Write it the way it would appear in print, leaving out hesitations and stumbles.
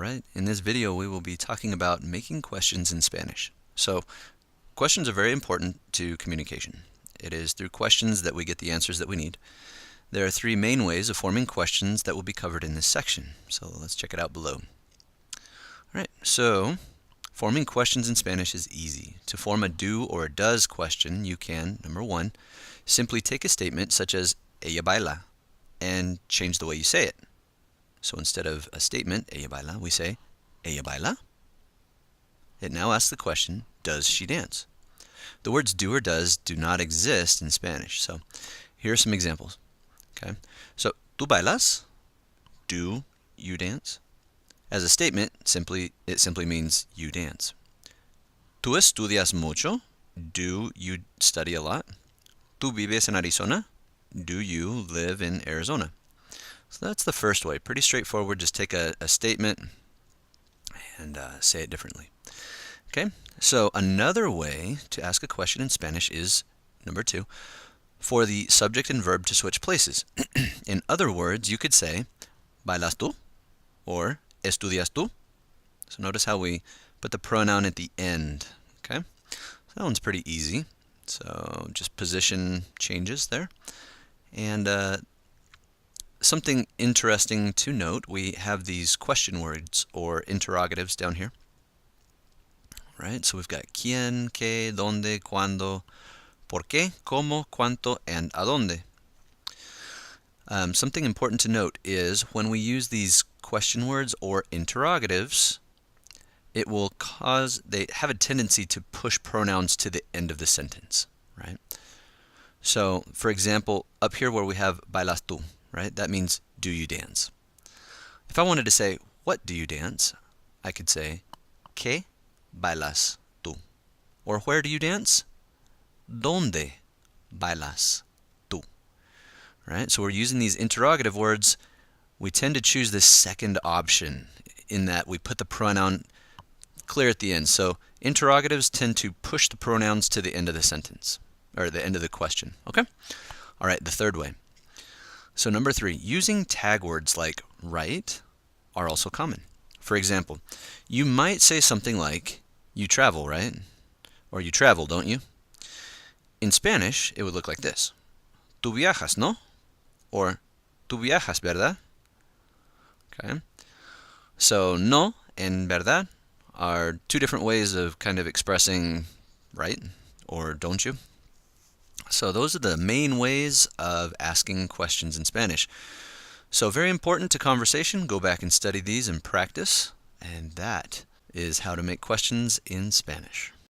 Alright, in this video we will be talking about making questions in Spanish. So, questions are very important to communication. It is through questions that we get the answers that we need. There are three main ways of forming questions that will be covered in this section. So let's check it out below. Alright, so forming questions in Spanish is easy. To form a do or a does question, you can, number one, simply take a statement such as ella baila and change the way you say it. So instead of a statement, ella baila, we say, ella baila. It now asks the question, does she dance? The words do or does do not exist in Spanish. So here are some examples. Okay. So, ¿tú bailas? Do you dance? As a statement, it simply means you dance. ¿Tú estudias mucho? Do you study a lot? ¿Tú vives en Arizona? Do you live in Arizona? So that's the first way. Pretty straightforward. Just take a statement and say it differently. Okay, so another way to ask a question in Spanish is, number two, for the subject and verb to switch places. In other words, you could say, ¿bailas tú? Or, ¿estudias tú? So notice how we put the pronoun at the end. Okay, so that one's pretty easy. So just position changes there. And something interesting to note, we have these question words or interrogatives down here. Right, so we've got quién, qué, dónde, cuándo, por qué, cómo, cuánto, and a dónde. Something important to note is when we use these question words or interrogatives, they have a tendency to push pronouns to the end of the sentence, right? So, for example, up here where we have bailas tú, right? That means, do you dance? If I wanted to say, what do you dance? I could say, ¿qué bailas tú? Or where do you dance? ¿Dónde bailas tú? Right? So we're using these interrogative words. We tend to choose the second option in that we put the pronoun clear at the end. So interrogatives tend to push the pronouns to the end of the sentence, or the end of the question. Okay? All right, the third way. So number three, using tag words like right are also common. For example, you might say something like, you travel, right? Or you travel, don't you? In Spanish, it would look like this. Tú viajas, ¿no? Or, tú viajas, ¿verdad? Okay. So, no and verdad are two different ways of kind of expressing right or don't you. So those are the main ways of asking questions in Spanish. So very important to conversation. Go back and study these and practice. And that is how to make questions in Spanish.